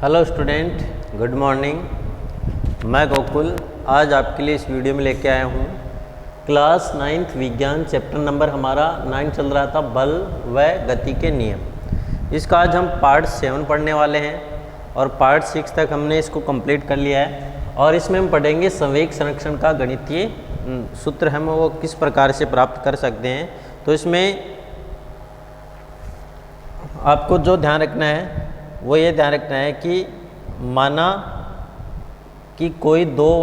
Hello student, good morning. मैं गोकुल आज आपके लिए इस वीडियो में लेके आया हूँ क्लास 9th विज्ञान चैप्टर नंबर हमारा 9 चल रहा था, बल व गति के नियम। इसका आज हम पार्ट 7 पढ़ने वाले हैं और पार्ट 6 तक हमने इसको कंप्लीट कर लिया है। और इसमें हम पढ़ेंगे संवेग संरक्षण का गणितीय सूत्र हम वो किस प्रकार से प्राप्त कर सकते हैं। तो इसमें आपको जो ध्यान रखना है वो ये ध्यान रखना है कि माना कि कोई दो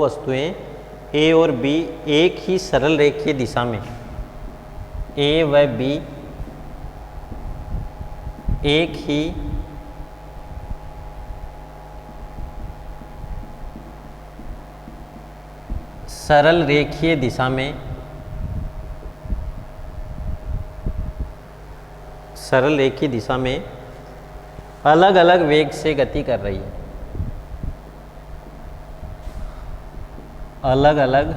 वस्तुएं ए और बी एक ही सरल रेखीय दिशा में, ए व बी एक ही सरल रेखीय दिशा में अलग अलग वेग से गति कर रही है। अलग अलग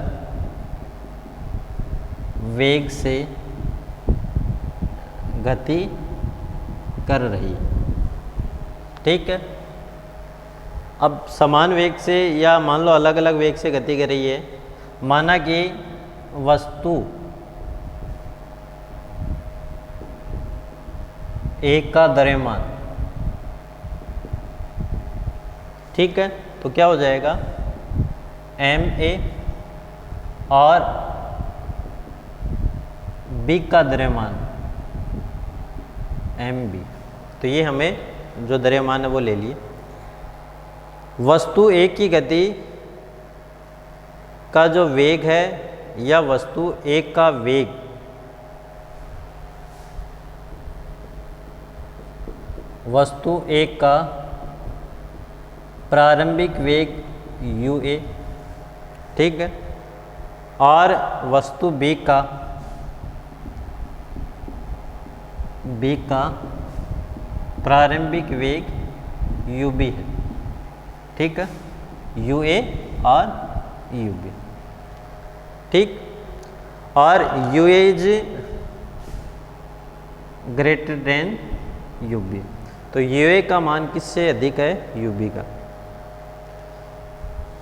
वेग से गति कर रही है, ठीक है। अब समान वेग से या मान लो अलग अलग वेग से गति कर रही है। माना कि वस्तु एक का द्रव्यमान, ठीक है, तो क्या हो जाएगा ma और b का द्रव्यमान mb। तो ये हमें जो द्रव्यमान है वो ले लिए। वस्तु एक की गति का जो वेग है या वस्तु एक का वेग, वस्तु एक का प्रारंभिक वेग UA, ठीक है, और वस्तु B का प्रारंभिक वेग UB है, ठीक है, UA और UB, ठीक। और UA is greater than UB, तो UA का मान किससे अधिक है, UB का।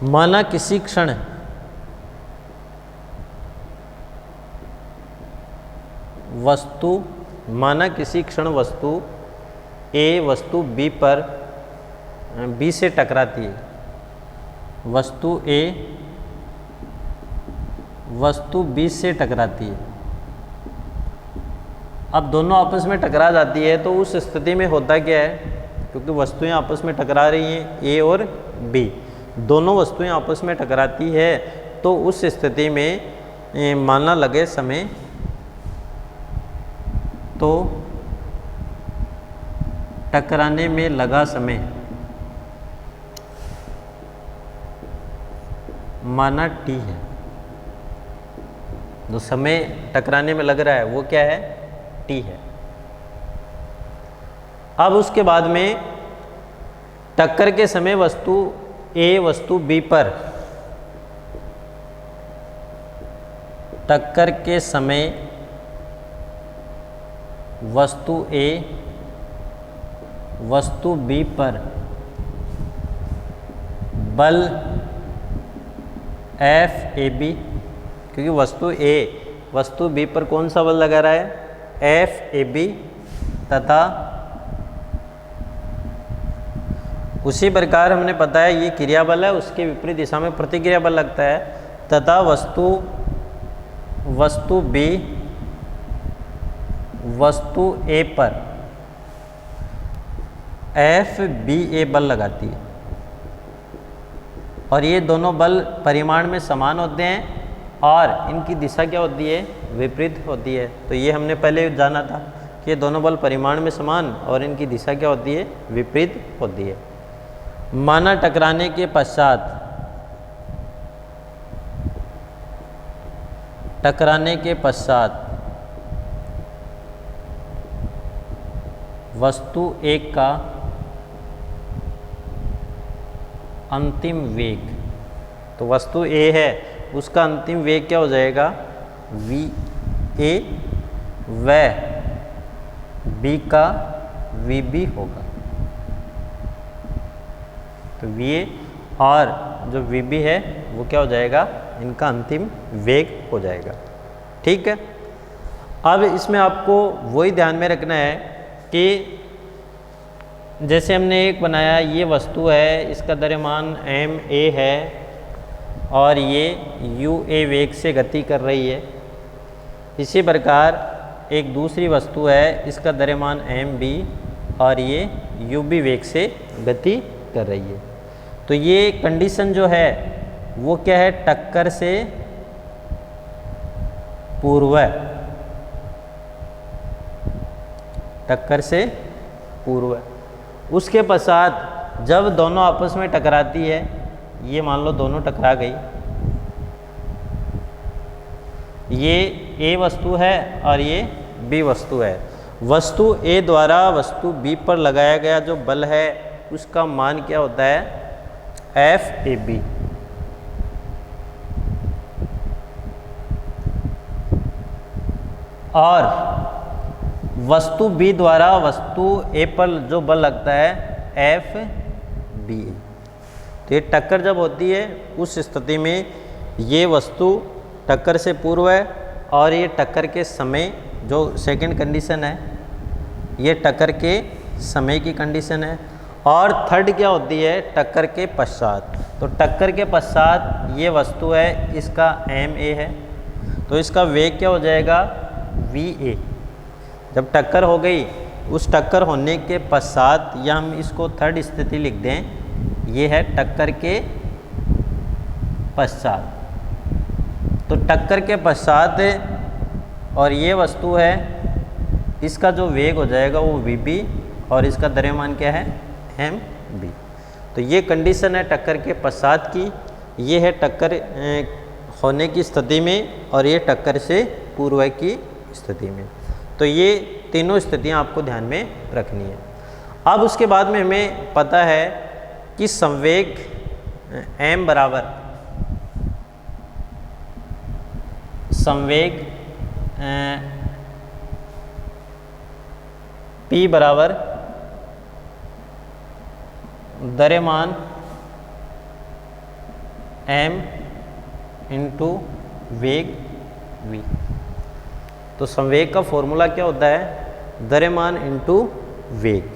माना किसी क्षण वस्तु A वस्तु B पर B से टकराती है। वस्तु A वस्तु B से टकराती है। अब दोनों आपस में टकरा जाती है, तो उस स्थिति में होता क्या है, क्योंकि वस्तुएं आपस में टकरा रही हैं, A और B दोनों वस्तुएं आपस में टकराती है, तो उस स्थिति में मानना लगे समय, तो टकराने में लगा समय माना t है। जो समय टकराने में लग रहा है वो क्या है, t है। अब उसके बाद में टक्कर के समय वस्तु A वस्तु B पर, टक्कर के समय वस्तु A वस्तु B पर बल FAB, क्योंकि वस्तु A वस्तु B पर कौन सा बल लगा रहा है, FAB, तथा उसी प्रकार हमने पता है ये क्रिया बल है, उसके विपरीत दिशा में प्रतिक्रिया बल लगता है, तथा वस्तु B वस्तु A पर FBA बल लगाती है। और ये दोनों बल परिमाण में समान होते हैं और इनकी दिशा क्या होती है, विपरीत होती है। तो ये हमने पहले जाना था कि ये दोनों बल परिमाण में समान और इनकी दिशा क्या होती है, विपरीत होती है। माना टकराने के पश्चात वस्तु एक का अंतिम वेग, तो वस्तु A है उसका अंतिम वेग क्या हो जाएगा, v a, व बी का वी बी होगा। तो वी ए और जो वी बी है वो क्या हो जाएगा, इनका अंतिम वेग हो जाएगा। ठीक है। अब इसमें आपको वही ध्यान में रखना है कि जैसे हमने एक बनाया, ये वस्तु है, इसका द्रव्यमान एम ए है और ये यू ए वेग से गति कर रही है। इसी प्रकार एक दूसरी वस्तु है, इसका द्रव्यमान एम बी और ये यू बी वेग से गति कर रही है। तो ये कंडीशन जो है वो क्या है, टक्कर से पूर्व, टक्कर से पूर्व। उसके पश्चात जब दोनों आपस में टकराती है, ये मान लो दोनों टकरा गई, ये ए वस्तु है और ये बी वस्तु है। वस्तु ए द्वारा वस्तु बी पर लगाया गया जो बल है उसका मान क्या होता है, एफ ए बी। और वस्तु बी द्वारा वस्तु ए पर जो बल लगता है एफ बी। तो ये टक्कर जब होती है उस स्थिति में ये वस्तु टक्कर से पूर्व है और ये टक्कर के समय, जो सेकंड कंडीशन है ये टक्कर के समय की कंडीशन है। और थर्ड क्या होती है, टक्कर के पश्चात। तो टक्कर के पश्चात ये वस्तु है, इसका एम ए है, तो इसका वेग क्या हो जाएगा, वी ए। जब टक्कर हो गई, उस टक्कर होने के पश्चात, या हम इसको थर्ड स्थिति लिख दें, ये है टक्कर के पश्चात। तो टक्कर के पश्चात और ये वस्तु है, इसका जो वेग हो जाएगा वो वी बी और इसका द्रव्यमान क्या है, एम बी। तो ये कंडीशन है टक्कर के पश्चात की, ये है टक्कर होने की स्थिति में और ये टक्कर से पूर्व की स्थिति में। तो ये तीनों स्थितियां आपको ध्यान में रखनी है। अब उसके बाद में हमें पता है कि संवेग m बराबर संवेग p बराबर द्रव्यमान m इंटू वेग v। तो संवेग का फॉर्मूला क्या होता है, द्रव्यमान इंटू वेग।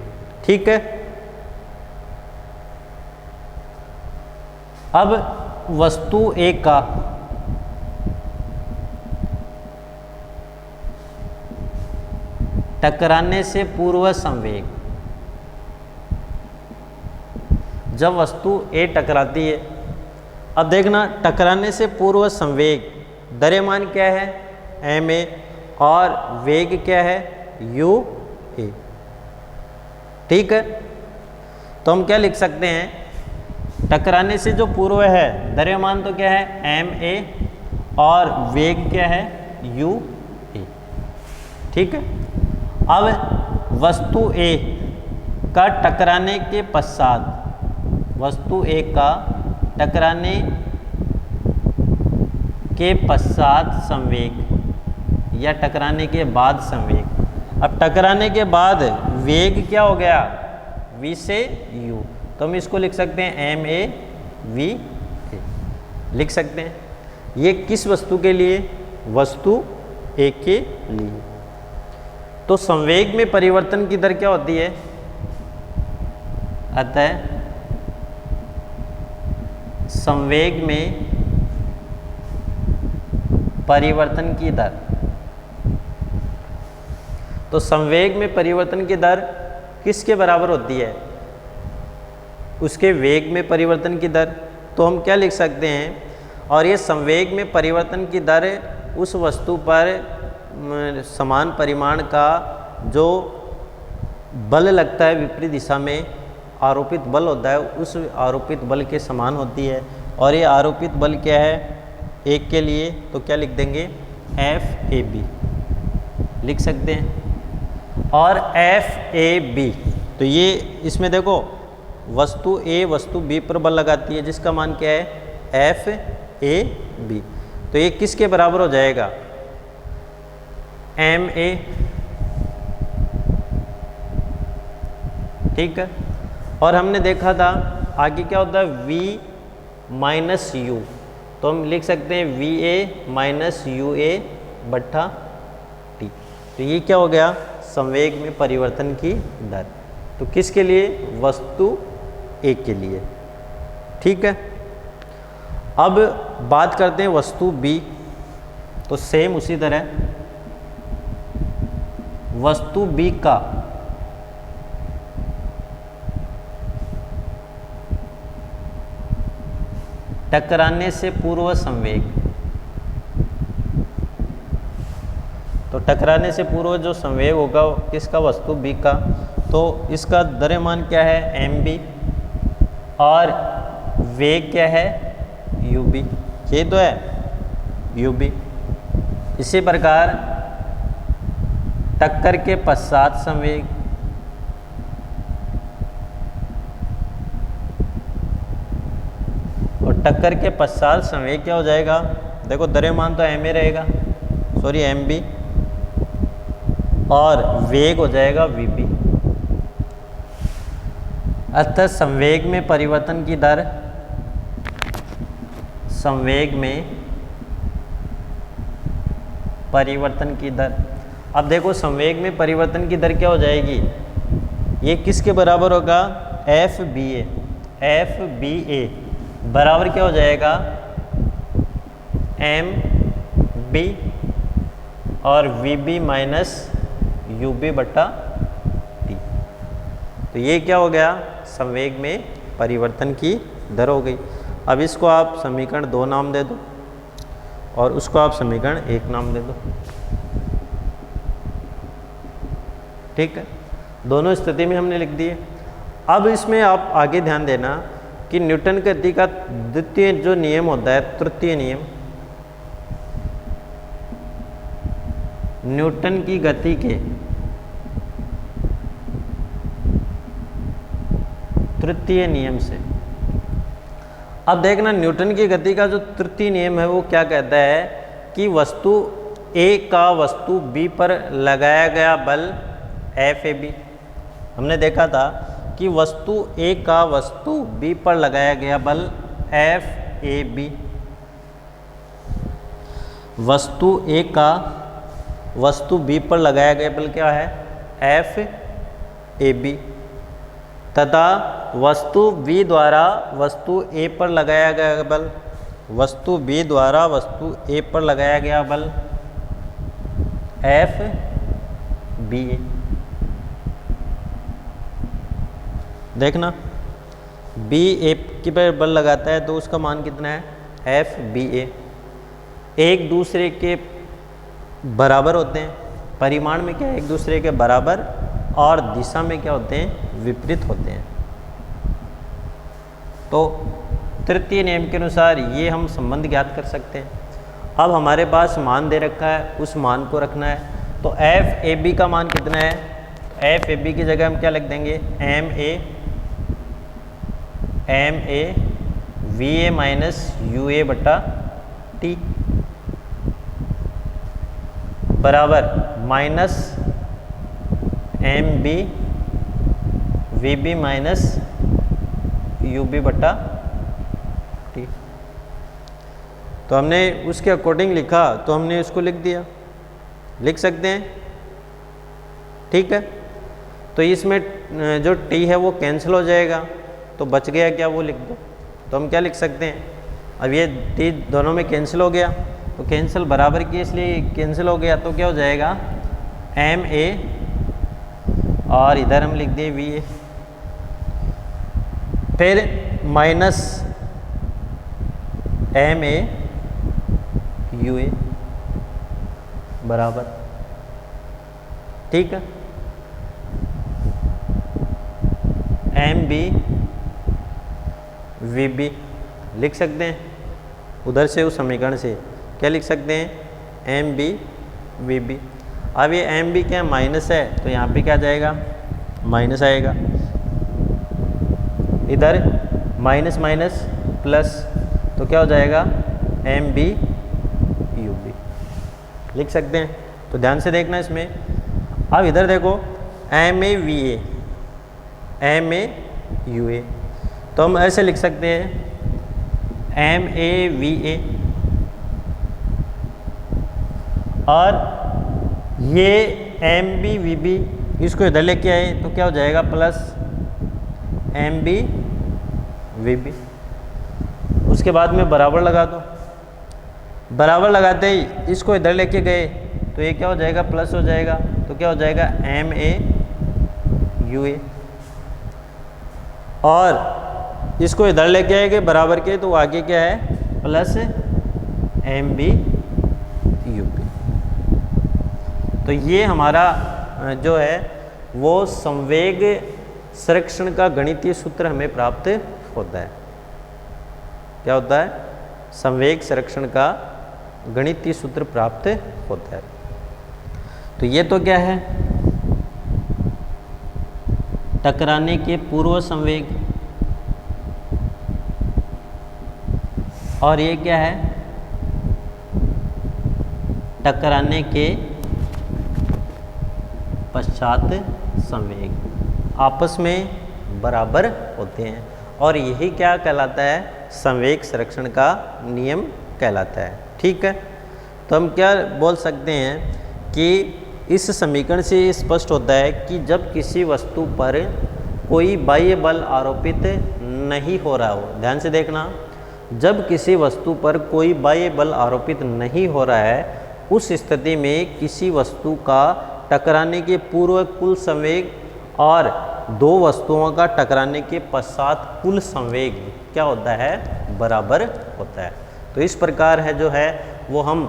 ठीक है। अब वस्तु ए का टकराने से पूर्व संवेग, जब वस्तु ए टकराती है, अब देखना टकराने से पूर्व संवेग द्रव्यमान क्या है, एम ए, और वेग क्या है, यू ए। ठीक है। तो हम क्या लिख सकते हैं, टकराने से जो पूर्व है द्रव्यमान तो क्या है, एम ए, और वेग क्या है, यू ए। ठीक है। अब वस्तु ए का टकराने के पश्चात, वस्तु ए का टकराने के पश्चात संवेग या टकराने के बाद संवेग। अब टकराने के बाद वेग क्या हो गया, v से u, तो हम इसको लिख सकते हैं एम ए वी ए लिख सकते हैं। ये किस वस्तु के लिए, वस्तु ए के लिए। तो संवेग में परिवर्तन की दर क्या होती है, अतः संवेग में परिवर्तन की दर, तो संवेग में परिवर्तन की दर किसके बराबर होती है, उसके वेग में परिवर्तन की दर। तो हम क्या लिख सकते हैं, और ये संवेग में परिवर्तन की दर उस वस्तु पर समान परिमाण का जो बल लगता है विपरीत दिशा में, आरोपित बल होता है, उस आरोपित बल के समान होती है। और ये आरोपित बल क्या है, एक के लिए तो क्या लिख देंगे, एफ ए बी लिख सकते हैं। और एफ ए बी, तो ये इसमें देखो वस्तु ए वस्तु बी पर बल लगाती है जिसका मान क्या है, एफ ए बी। तो ये किसके बराबर हो जाएगा, एम ए ठीक है। और हमने देखा था आगे क्या होता है v माइनस यू, तो हम लिख सकते हैं वी ए माइनस यू ए बट्टा टी। तो ये क्या हो गया, संवेग में परिवर्तन की दर। तो किसके लिए, वस्तु ए के लिए। ठीक है। अब बात करते हैं वस्तु बी। तो सेम उसी तरह वस्तु बी का टकराने से पूर्व संवेग, तो टकराने से पूर्व जो संवेग होगा किसका, वस्तु बी का, तो इसका द्रव्यमान क्या है, एम बी, और वेग क्या है, यू बी। ये तो है यू बी। इसी प्रकार टक्कर के पश्चात संवेग, और टक्कर के पश्चात संवेग क्या हो जाएगा, देखो द्रव्यमान तो एम ए रहेगा, सॉरी एम बी, और वेग हो जाएगा वी बी। अतः संवेग में परिवर्तन की दर, संवेग में परिवर्तन की दर, अब देखो संवेग में परिवर्तन की दर क्या हो जाएगी, ये किसके बराबर होगा, F B A. F B A बराबर क्या हो जाएगा, एम बी और V B minus U B बट्टा टी। तो ये क्या हो गया, संवेग में परिवर्तन की दर हो गई। अब इसको आप समीकरण 2 नाम दे दो और उसको आप समीकरण 1 नाम दे दो। ठीक है, दोनों स्थिति में हमने लिख दिए। अब इसमें आप आगे ध्यान देना कि न्यूटन के गति का द्वितीय जो नियम होता है, तृतीय नियम, न्यूटन की गति के तृतीय नियम से, अब देखना न्यूटन की गति का जो तृतीय नियम है वो क्या कहता है कि वस्तु ए का वस्तु बी पर लगाया गया बल एफ ए बी। हमने देखा था कि वस्तु ए का वस्तु बी पर लगाया गया बल एफ ए बी, वस्तु ए का वस्तु बी पर लगाया गया बल क्या है, एफ ए बी, तथा वस्तु बी द्वारा वस्तु ए पर लगाया गया बल, वस्तु बी द्वारा वस्तु ए पर लगाया गया बल एफ बी ए। देखना बी ए की पर बल लगाता है तो उसका मान कितना है, एफ बी ए। एक दूसरे के बराबर होते हैं, परिमाण में क्या है, एक दूसरे के बराबर, और दिशा में क्या होते हैं, विपरीत होते हैं। तो तृतीय नियम के अनुसार ये हम संबंध ज्ञात कर सकते हैं। अब हमारे पास मान दे रखा है, उस मान को रखना है। तो एफ ए बी का मान कितना है, एफ ए बी की जगह हम क्या लिख देंगे, M A V A minus U A बटा टी बराबर minus M B V B minus U B बटा टी। तो हमने उसके अकॉर्डिंग लिखा, तो हमने उसको लिख दिया, लिख सकते हैं। ठीक है, तो इसमें जो टी है वो कैंसिल हो जाएगा, तो बच गया क्या, वो लिख दो। तो हम क्या लिख सकते हैं, अब ये टी दोनों में कैंसिल हो गया, तो कैंसिल बराबर की इसलिए कैंसिल हो गया, तो क्या हो जाएगा, एम ए और इधर हम लिख दिए वी ए, फिर minus M A U A बराबर, ठीक है, एम बी वी बी लिख सकते हैं। उधर से उस समीकरण से क्या लिख सकते हैं, एम बी वी बी। अब ये एम बी क्या माइनस है, तो यहाँ पे क्या जाएगा, माइनस आएगा, इधर माइनस माइनस प्लस, तो क्या हो जाएगा, एम बी यू बी लिख सकते हैं। तो ध्यान से देखना इसमें। अब इधर देखो M A V A, MAUA। तो हम ऐसे लिख सकते हैं MAVA, और ये MBVB, इसको इधर लेके आए तो क्या हो जाएगा, प्लस MBVB। उसके बाद में बराबर लगा दो, बराबर लगाते ही इसको इधर लेके गए तो ये क्या हो जाएगा, प्लस हो जाएगा, तो क्या हो जाएगा MAUA। और इसको इधर लेके आएंगे बराबर के, तो आगे क्या है, प्लस MBUP। तो ये हमारा जो है वो संवेग संरक्षण का गणितीय सूत्र हमें प्राप्त होता है। क्या होता है, संवेग संरक्षण का गणितीय सूत्र प्राप्त होता है। तो ये तो क्या है, टकराने के पूर्व संवेग, और ये क्या है, टकराने के पश्चात संवेग, आपस में बराबर होते हैं, और यही क्या कहलाता है, संवेग संरक्षण का नियम कहलाता है। ठीक है, तो हम क्या बोल सकते हैं कि इस समीकरण से स्पष्ट होता है कि जब किसी वस्तु पर कोई बाह्य बल आरोपित नहीं हो रहा हो, ध्यान से देखना, जब किसी वस्तु पर कोई बाह्य बल आरोपित नहीं हो रहा है, उस स्थिति में किसी वस्तु का टकराने के पूर्व कुल संवेग और दो वस्तुओं का टकराने के पश्चात कुल संवेग क्या होता है, बराबर होता है। तो इस प्रकार है जो है वो हम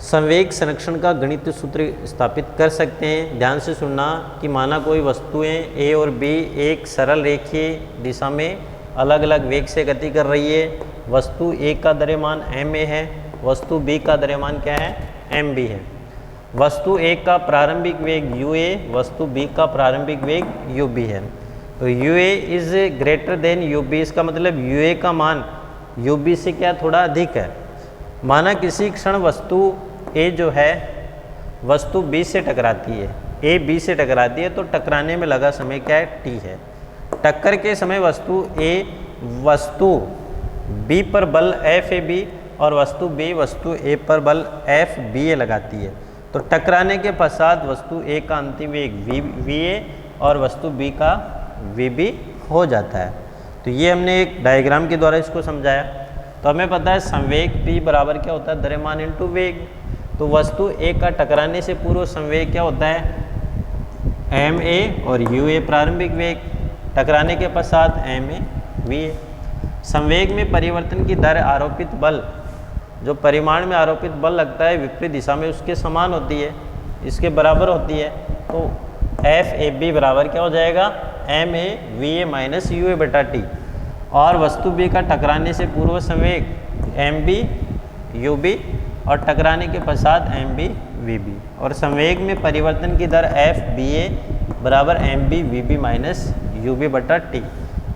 संवेग संरक्षण का गणितीय सूत्र स्थापित कर सकते हैं। ध्यान से सुनना कि माना कोई वस्तुएं A और B एक सरल रेखीय दिशा में अलग अलग वेग से गति कर रही है। वस्तु A का द्रव्यमान MA है, वस्तु B का द्रव्यमान क्या है, MB है। वस्तु A का प्रारंभिक वेग UA, वस्तु B का प्रारंभिक वेग UB है। तो UA is greater than UB, इसका मतलब UA का मान UB से क्या थोड़ा अधिक है। माना किसी क्षण वस्तु A जो है वस्तु B से टकराती है, A B से टकराती है, तो टकराने में लगा समय क्या है, T है। टक्कर के समय वस्तु A वस्तु B पर बल FAB और वस्तु B वस्तु A पर बल FBA लगाती है। तो टकराने के पश्चात वस्तु A का अंतिम वेग VA और वस्तु B का VB हो जाता है। तो ये हमने एक डायग्राम के द्वारा इसको समझाया। तो हमें पता है संवेग P बराबर क्या होता है, द्रव्यमान इंटू वेग। तो वस्तु A का टकराने से पूर्व संवेग क्या होता है, MA और UA प्रारंभिक वेग, टकराने के पश्चात MA VA। संवेग में परिवर्तन की दर आरोपित बल, जो परिमाण में आरोपित बल लगता है विपरीत दिशा में उसके समान होती है, इसके बराबर होती है। तो FAB बराबर क्या हो जाएगा, MA VA माइनस UA बटा T। और वस्तु B का टकराने से पूर्व संवेग MB UB और टकराने के पश्चात MB VB, और संवेग में परिवर्तन की दर FBA बराबर MB VB माइनस UB बटा T।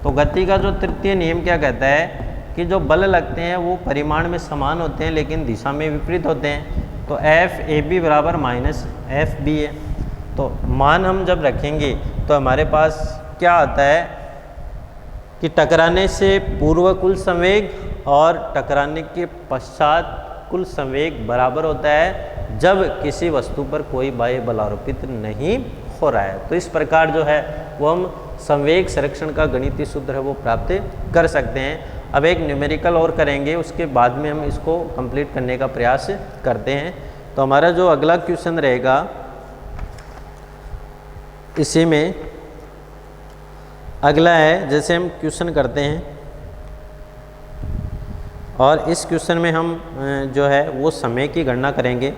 तो गति का जो तृतीय नियम क्या कहता है कि जो बल लगते हैं वो परिमाण में समान होते हैं लेकिन दिशा में विपरीत होते हैं। तो FAB बराबर माइनस FBA। तो मान हम जब रखेंगे तो हमारे पास क्या आता है कि टकराने से पूर्व कुल संवेग और टकराने के पश्चात कुल संवेग बराबर होता है जब किसी वस्तु पर कोई बाह्य बल आरोपित नहीं हो रहा है। तो इस प्रकार जो है वो हम संवेग संरक्षण का गणितीय सूत्र है वो प्राप्त कर सकते हैं। अब एक न्यूमेरिकल और करेंगे, उसके बाद में हम इसको कंप्लीट करने का प्रयास करते हैं। तो हमारा जो अगला क्वेश्चन रहेगा इसी में अगला है, जैसे हम क्वेश्चन करते हैं और इस क्वेश्चन में हम जो है वो समय की गणना करेंगे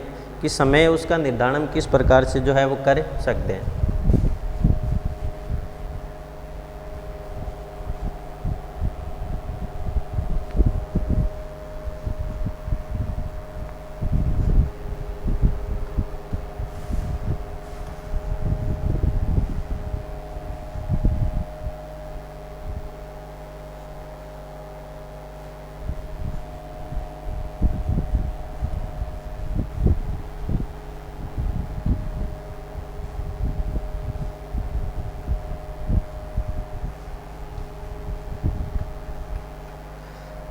कि समय उसका निर्धारण किस प्रकार से जो है वो कर सकते हैं।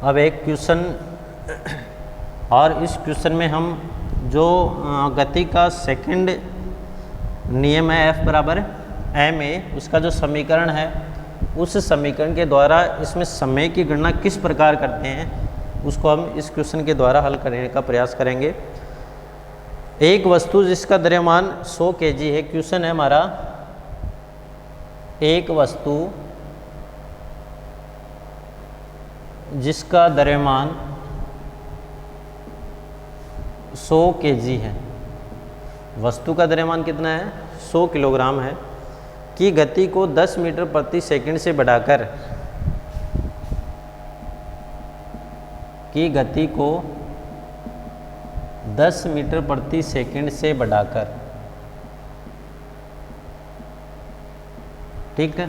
अब एक क्वेश्चन, और इस क्वेश्चन में हम जो गति का सेकंड नियम है F बराबर ma, उसका जो समीकरण है उस समीकरण के द्वारा इसमें समय की गणना किस प्रकार करते हैं उसको हम इस क्वेश्चन के द्वारा हल करने का प्रयास करेंगे। एक वस्तु जिसका द्रव्यमान 100 kg है, क्वेश्चन है हमारा, एक वस्तु जिसका द्रव्यमान 100 kg है, वस्तु का द्रव्यमान कितना है 100 किलोग्राम है, की गति को 10 मीटर प्रति सेकंड से बढ़ाकर, की गति को 10 मीटर प्रति सेकंड से बढ़ाकर, ठीक है।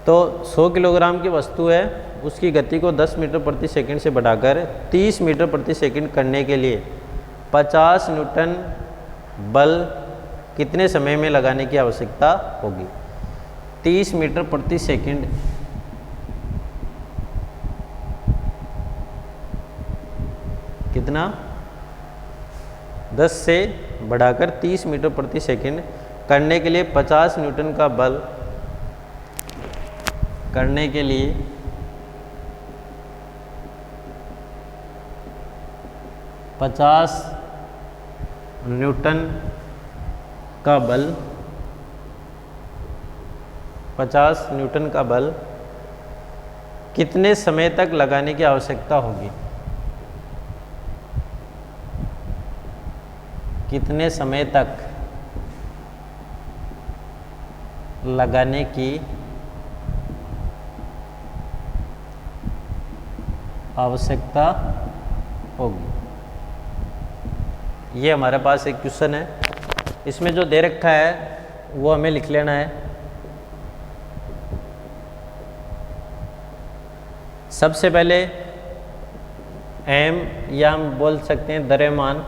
तो 100 किलोग्राम की वस्तु है, उसकी गति को 10 मीटर प्रति सेकंड से बढ़ाकर 30 मीटर प्रति सेकंड करने के लिए 50 न्यूटन बल कितने समय में लगाने की आवश्यकता होगी। 30 मीटर प्रति सेकंड कितना, 10 से बढ़ाकर 30 मीटर प्रति सेकंड करने के लिए 50 न्यूटन का बल करने के लिए 50 न्यूटन का बल, 50 न्यूटन का बल कितने समय तक लगाने की आवश्यकता होगी, कितने समय तक लगाने की आवश्यकता होगी। ये हमारे पास एक क्वेश्चन है, इसमें जो दे रखा है वो हमें लिख लेना है। सबसे पहले m, या हम बोल सकते हैं द्रव्यमान,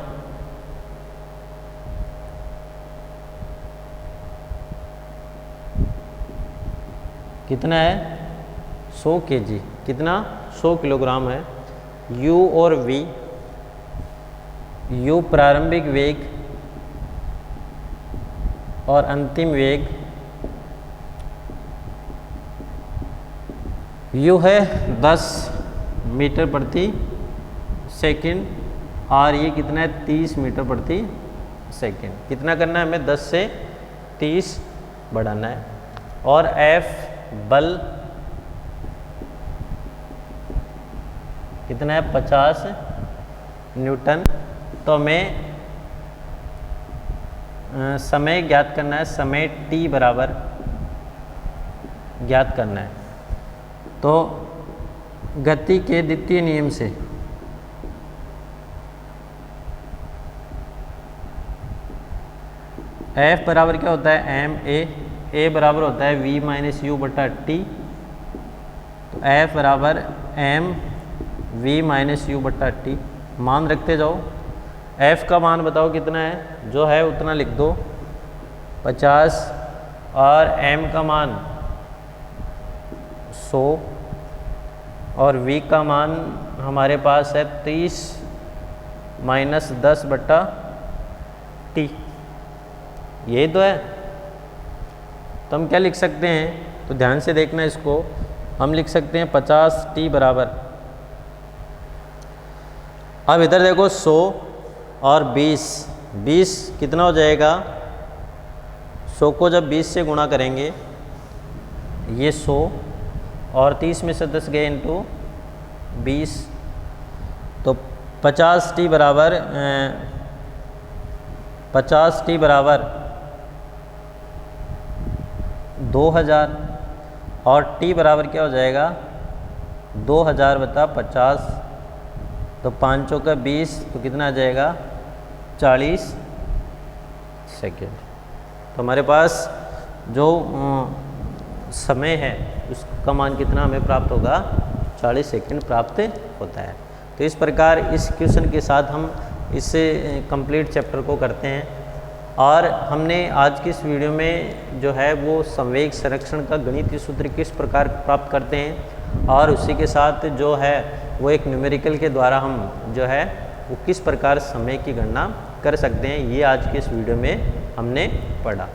कितना है 100 kg, कितना 100 किलोग्राम है। u और v, u प्रारंभिक वेग और अंतिम वेग, u है 10 मीटर प्रति सेकंड और ये कितना है 30 मीटर प्रति सेकंड। कितना करना है हमें, 10 से 30 बढ़ाना है। और F बल कितना है 50 न्यूटन। तो हमें समय ज्ञात करना है, समय t बराबर ज्ञात करना है। तो गति के द्वितीय नियम से F बराबर क्या होता है ma, a बराबर होता है v माइनस यू बटा टी। तो F बराबर m v माइनस यू बटा टी, मान रखते जाओ। F का मान बताओ कितना है, जो है उतना लिख दो 50, और m का मान 100, और v का मान हमारे पास है 30 माइनस 10 बटा टी, यही तो है। तो हम क्या लिख सकते हैं, तो ध्यान से देखना इसको, हम लिख सकते हैं 50t बराबर, अब इधर देखो 100 और 20 कितना हो जाएगा, 100 को जब 20 से गुणा करेंगे ये 100, और 30 में से 10 गए इंटू 20, तो 50t बराबर 2000, और t बराबर क्या हो जाएगा 2000 बटा 50, तो 5 का 20, तो कितना आ जाएगा 40 सेकेंड। तो हमारे पास जो समय है उसका मान कितना हमें प्राप्त होगा, 40 सेकेंड प्राप्त होता है। तो इस प्रकार इस क्वेश्चन के साथ हम इससे कंप्लीट चैप्टर को करते हैं। और हमने आज की इस वीडियो में जो है वो संवेग संरक्षण का गणितीय सूत्र किस प्रकार प्राप्त करते हैं और उसी के साथ जो है वो एक न्यूमेरिकल के द्वारा हम जो है वो किस प्रकार समय की गणना कर सकते हैं, ये आज के इस वीडियो में हमने पढ़ा।